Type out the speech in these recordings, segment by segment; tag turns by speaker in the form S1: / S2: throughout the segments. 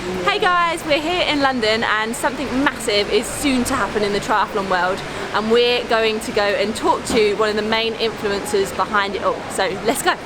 S1: Hey guys, we're here in London and something massive is soon to happen in the triathlon world, and we're going to go and talk to one of the main influencers behind it all. So let's go.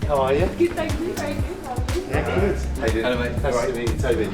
S2: How are you?
S1: Good, thank you. Very good. How are you?
S2: Yeah, good. How you doing?
S3: Hello, mate.
S2: Nice to meet you, Toby.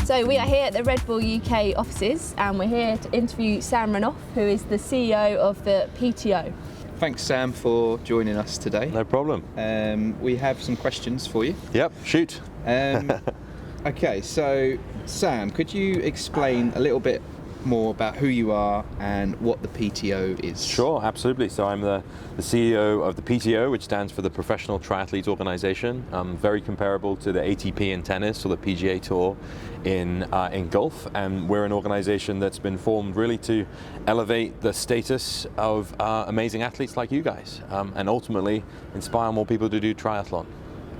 S1: So we are here at the Red Bull UK offices and we're here to interview Sam Renouf, who is the CEO of the PTO.
S3: Thanks, Sam, for joining us today.
S2: No problem.
S3: We have some questions for you.
S2: Yep, shoot.
S3: Okay, so Sam, could you explain a little bit more about who you are and what the PTO is?
S2: Sure, absolutely. So I'm the CEO of the PTO, which stands for the Professional Triathletes Organization. Very comparable to the ATP in tennis or the PGA Tour in golf. And we're an organization that's been formed really to elevate the status of amazing athletes like you guys, and ultimately inspire more people to do triathlon.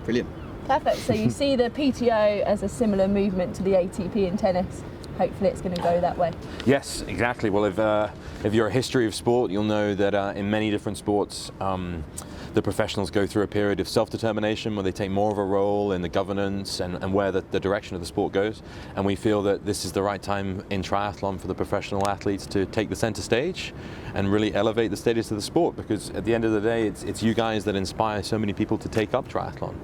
S3: Brilliant.
S1: Perfect. So you see the PTO as a similar movement to the ATP in tennis. Hopefully it's going to go that way.
S2: Yes, exactly. Well, if you're a history of sport, you'll know that in many different sports, the professionals go through a period of self-determination where they take more of a role in the governance and where the direction of the sport goes. And we feel that this is the right time in triathlon for the professional athletes to take the center stage and really elevate the status of the sport, because at the end of the day, it's you guys that inspire so many people to take up triathlon.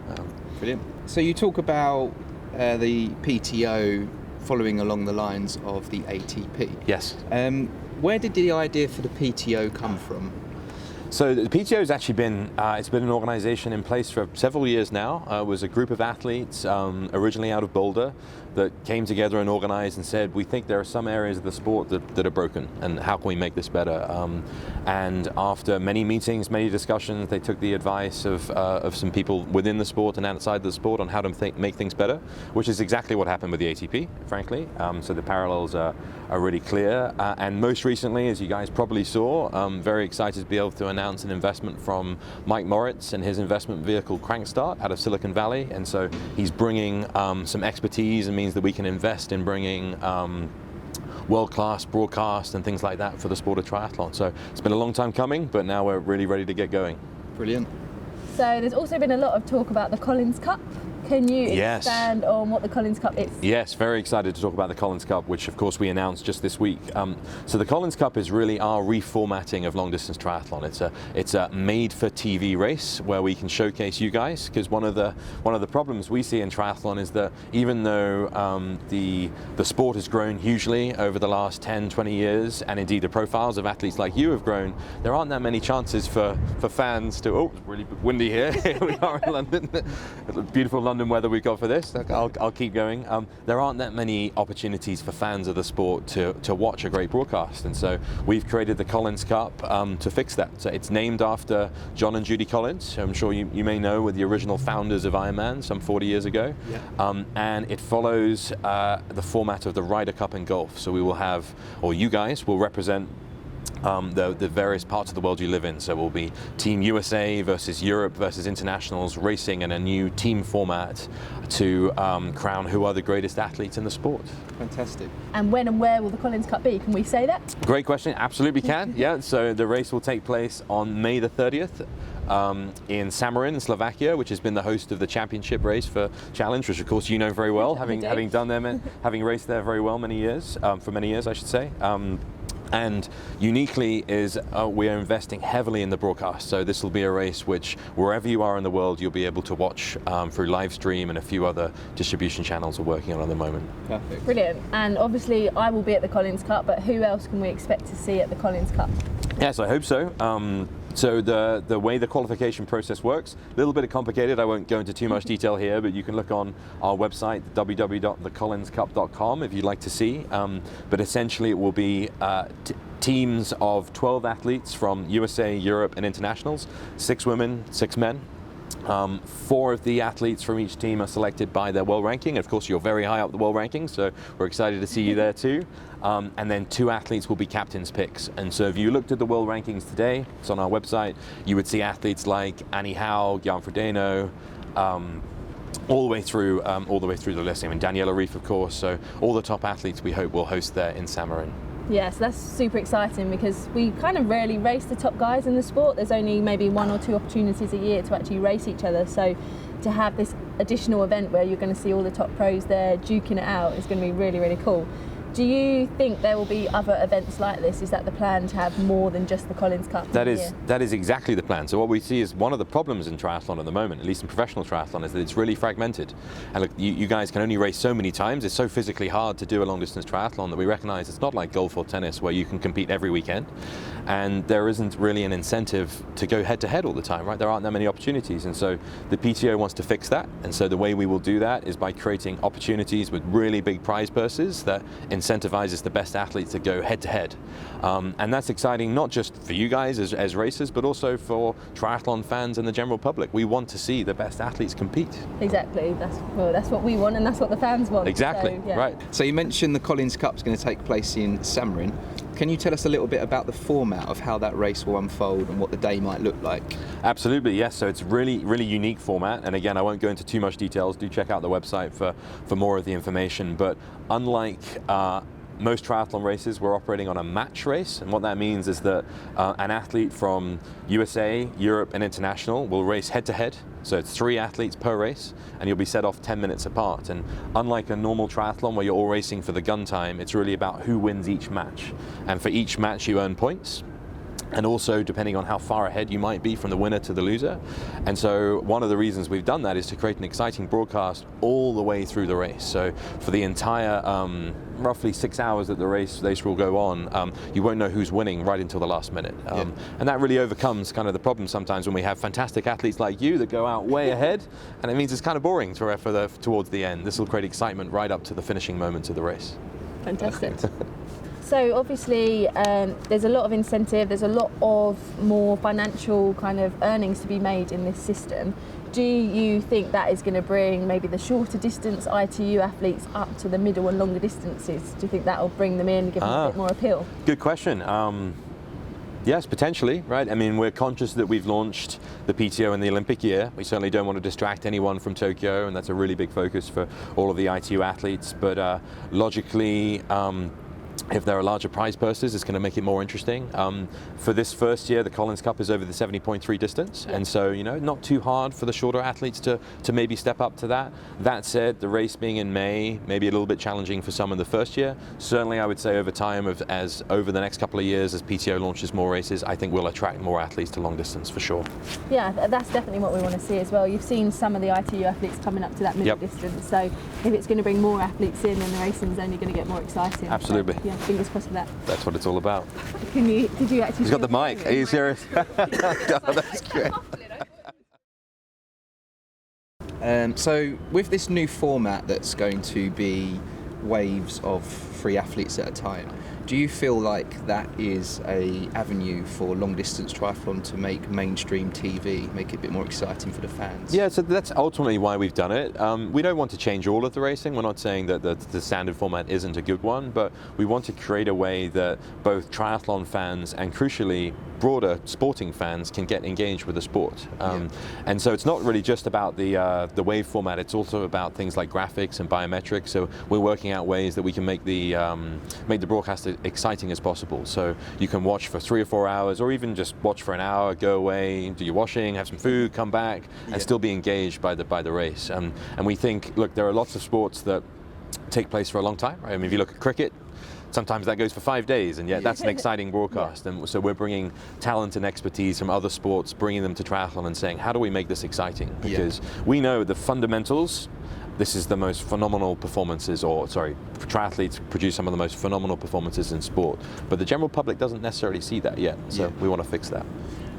S3: Brilliant. So you talk about the PTO following along the lines of the ATP.
S2: Yes.
S3: Where did the idea for the PTO come from?
S2: So the PTO has actually been, it's been an organization in place for several years now. It was a group of athletes originally out of Boulder that came together and organized and said, we think there are some areas of the sport that are broken, and how can we make this better? And after many meetings, many discussions, they took the advice of some people within the sport and outside the sport on how to make things better, which is exactly what happened with the ATP, frankly. So the parallels are really clear. And most recently, as you guys probably saw, I'm very excited to be able to announce an investment from Mike Moritz and his investment vehicle Crankstart out of Silicon Valley. And so he's bringing some expertise and means that we can invest in bringing world-class broadcast and things like that for the sport of triathlon. So it's been a long time coming, but now we're really ready to get going.
S3: Brilliant.
S1: So there's also been a lot of talk about the Collins Cup. Can you expand on what the Collins Cup is?
S2: Yes, very excited to talk about the Collins Cup, which of course we announced just this week. So the Collins Cup is really our reformatting of long distance triathlon. It's a made for TV race where we can showcase you guys, because one of the problems we see in triathlon is that even though the sport has grown hugely over the last 10, 20 years, and indeed the profiles of athletes like you have grown, there aren't that many chances for fans to, oh, it's really windy here. Here we are in London. Beautiful London weather we've got for this. I'll keep going. There aren't that many opportunities for fans of the sport to watch a great broadcast, and so we've created the Collins Cup to fix that. So it's named after John and Judy Collins, who I'm sure you may know, were the original founders of Ironman some 40 years ago. Yeah. And it follows the format of the Ryder Cup in golf. So we will have, or you guys will represent the various parts of the world you live in. So it will be Team USA versus Europe versus internationals racing in a new team format to crown who are the greatest athletes in the sport.
S3: Fantastic.
S1: And when and where will the Collins Cup be? Can we say that?
S2: Great question. Absolutely can. Yeah. So the race will take place on May the 30th. In Sam Renouf in Slovakia, which has been the host of the championship race for Challenge, which of course you know very well, having done them, having raced there very well many years, for many years I should say. And uniquely is we are investing heavily in the broadcast. So this will be a race which wherever you are in the world you'll be able to watch through live stream, and a few other distribution channels we're working on at the moment.
S3: Perfect.
S1: Brilliant. And obviously I will be at the Collins Cup, but who else can we expect to see at the Collins Cup?
S2: Yes, I hope so. So the way the qualification process works, a little bit complicated. I won't go into too much detail here, but you can look on our website, www.thecollinscup.com, if you'd like to see. But essentially it will be teams of 12 athletes from USA, Europe and internationals, 6 women, 6 men. 4 of the athletes from each team are selected by their world ranking. Of course, you're very high up the world ranking, so we're excited to see you there too. And then 2 athletes will be captain's picks. And so if you looked at the world rankings today, it's on our website, you would see athletes like Annie Howe, Jan Frodeno, all the way through the list. I mean, Daniela Reef, of course. So all the top athletes we hope will host there in Sam Renouf.
S1: Yes, that's super exciting because we kind of rarely race the top guys in the sport. There's only maybe 1 or 2 opportunities a year to actually race each other. So to have this additional event where you're going to see all the top pros there duking it out is going to be really, really cool. Do you think there will be other events like this? Is that the plan, to have more than just the Collins Cup?
S2: That is exactly the plan. So what we see is one of the problems in triathlon at the moment, at least in professional triathlon, is that it's really fragmented. And look, you guys can only race so many times. It's so physically hard to do a long distance triathlon that we recognize it's not like golf or tennis where you can compete every weekend. And there isn't really an incentive to go head to head all the time, right? There aren't that many opportunities. And so the PTO wants to fix that. And so the way we will do that is by creating opportunities with really big prize purses that incentivizes the best athletes to go head to head. And that's exciting not just for you guys as racers, but also for triathlon fans and the general public. We want to see the best athletes compete.
S1: Exactly. That's what we want, and that's what the fans want.
S2: Exactly.
S1: So, yeah.
S2: Right.
S3: So you mentioned the Collins Cup is going to take place in Sam Renouf. Can you tell us a little bit about the format of how that race will unfold and what the day might look like?
S2: Absolutely, yes. So it's really unique format. And again, I won't go into too much details. Do check out the website for more of the information. But unlike most triathlon races, we're operating on a match race, and what that means is that an athlete from USA, Europe and international will race head to head. So it's 3 athletes per race, and you'll be set off 10 minutes apart. And unlike a normal triathlon where you're all racing for the gun time, it's really about who wins each match. And for each match you earn points. And also depending on how far ahead you might be from the winner to the loser. And so one of the reasons we've done that is to create an exciting broadcast all the way through the race. So for the entire roughly 6 hours that the race will go on, you won't know who's winning right until the last minute. And that really overcomes kind of the problem sometimes when we have fantastic athletes like you that go out way ahead, and it means it's kind of boring towards the end. This will create excitement right up to the finishing moments of the race.
S1: Fantastic. So obviously there's a lot of incentive, there's a lot of more financial kind of earnings to be made in this system. Do you think that is going to bring maybe the shorter distance ITU athletes up to the middle and longer distances? Do you think that will bring them in and give them a bit more appeal?
S2: Good question. Yes, potentially, right? I mean, we're conscious that we've launched the PTO in the Olympic year. We certainly don't want to distract anyone from Tokyo, and that's a really big focus for all of the ITU athletes. But logically, if there are larger prize purses, it's going to make it more interesting. For this first year, the Collins Cup is over the 70.3 distance, and so not too hard for the shorter athletes to maybe step up to that. That said, the race being in May may be a little bit challenging for some in the first year. Certainly, I would say over time, over the next couple of years, as PTO launches more races, I think we'll attract more athletes to long distance for sure.
S1: Yeah, that's definitely what we want to see as well. You've seen some of the ITU athletes coming up to that middle distance, so if it's going to bring more athletes in, then the racing is only going to get more exciting.
S2: Absolutely.
S1: So, yeah, fingers crossed for that.
S2: That's what it's all about.
S1: Did you actually?
S2: He's got the mic. Are you serious? That's great.
S3: So with this new format that's going to be waves of 3 athletes at a time, Do you feel like that is a avenue for long distance triathlon to make mainstream TV, make it a bit more exciting for the fans?
S2: Yeah, so that's ultimately why we've done it. We don't want to change all of the racing. We're not saying that the standard format isn't a good one, but we want to create a way that both triathlon fans and crucially broader sporting fans can get engaged with the sport. And so it's not really just about the wave format, it's also about things like graphics and biometrics. So we're working out ways that we can make the broadcast as exciting as possible. So you can watch for 3 or 4 hours, or even just watch for an hour, go away, do your washing, have some food, come back, and still be engaged by the race. And we think, look, there are lots of sports that take place for a long time, right? I mean, if you look at cricket, sometimes that goes for 5 days, and yet that's an exciting broadcast. And so we're bringing talent and expertise from other sports, bringing them to triathlon and saying, how do we make this exciting? Because we know the fundamentals, this is the most phenomenal performances, or sorry, triathletes produce some of the most phenomenal performances in sport, but the general public doesn't necessarily see that yet, so we want to fix that.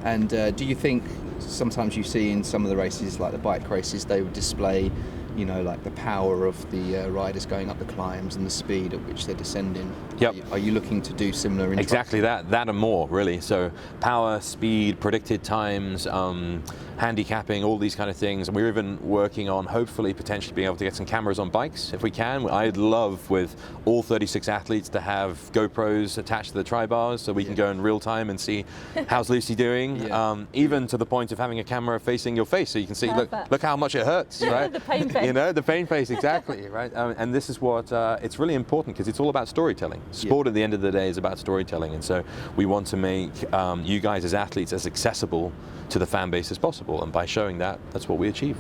S3: And do you think sometimes you see in some of the races, like the bike races, they would display, you know, like the power of the riders going up the climbs and the speed at which they're descending?
S2: Yep.
S3: Are you looking to do similar?
S2: Exactly that and more, really. So power, speed, predicted times, handicapping, all these kind of things. And we're even working on hopefully potentially being able to get some cameras on bikes if we can. I'd love with all 36 athletes to have GoPros attached to the tri-bars so we can go in real time and see how's Lucy doing, even to the point of having a camera facing your face so you can see, look how much it hurts, right?
S1: The pain face.
S2: You know, the pain face, exactly, right? And this is what, it's really important because it's all about storytelling. Sport at the end of the day is about storytelling, and so we want to make you guys as athletes as accessible to the fan base as possible, and by showing that, that's what we achieve.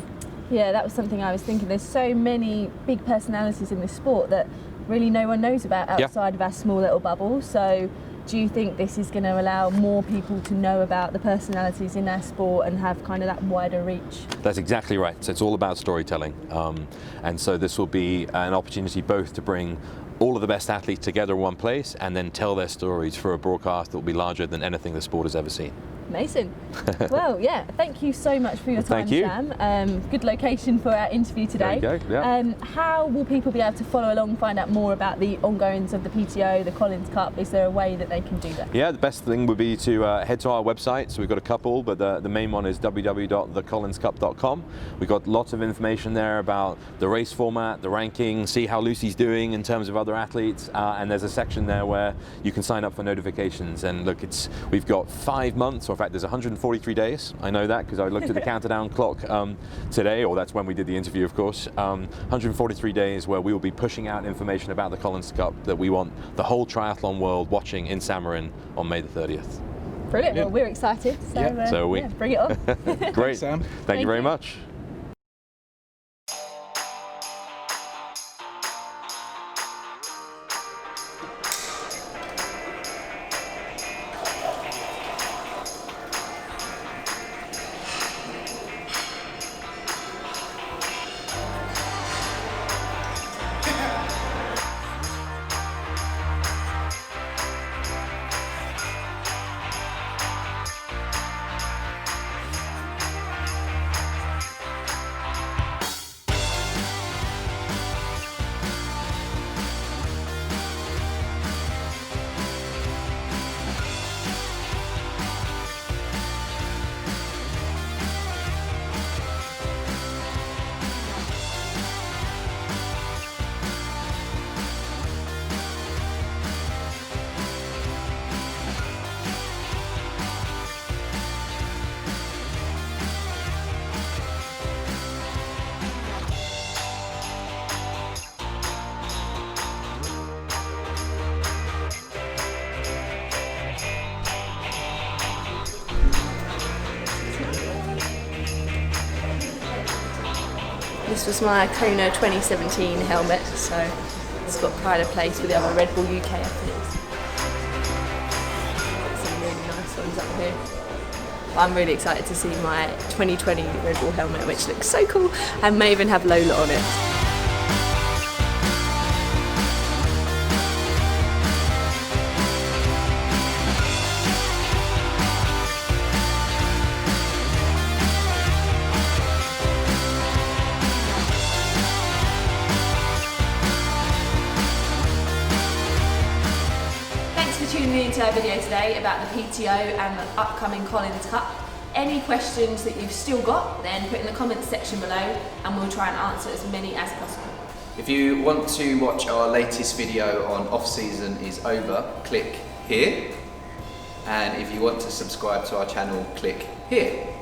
S1: Yeah, that was something I was thinking. There's so many big personalities in this sport that really no one knows about outside of our small little bubble. So do you think this is going to allow more people to know about the personalities in our sport and have kind of that wider reach?
S2: That's exactly right. So it's all about storytelling. And so this will be an opportunity both to bring all of the best athletes together in one place and then tell their stories for a broadcast that will be larger than anything the sport has ever seen.
S1: Amazing. Well, yeah, thank you so much for your time, Sam. Good location for our interview today.
S2: There you go, yeah.
S1: How will people be able to follow along, find out more about the ongoings of the PTO, the Collins Cup? Is there a way that they can do that?
S2: Yeah, the best thing would be to head to our website. So we've got a couple, but the main one is www.thecollinscup.com. We've got lots of information there about the race format, the ranking, see how Lucy's doing in terms of other athletes, and there's a section there where you can sign up for notifications. And look, we've got 5 months, or in fact there's 143 days. I know that because I looked at the countdown clock today, or that's when we did the interview, of course. 143 days where we will be pushing out information about the Collins Cup that we want the whole triathlon world watching in Sam Renouf on May the 30th.
S1: Brilliant. Well, we're excited. So, bring it on.
S2: Great.
S3: Thanks, Sam.
S2: Thank you very much.
S1: This was my Kona 2017 helmet, so it's got pride of place with the other Red Bull UK athletes. Some really nice ones up here. I'm really excited to see my 2020 Red Bull helmet, which looks so cool, and may even have Lola on it. into our video today about the PTO and the upcoming Collins Cup. Any questions that you've still got, then put in the comments section below and we'll try and answer as many as possible.
S3: If you want to watch our latest video on off-season is over, click here. And if you want to subscribe to our channel, click here.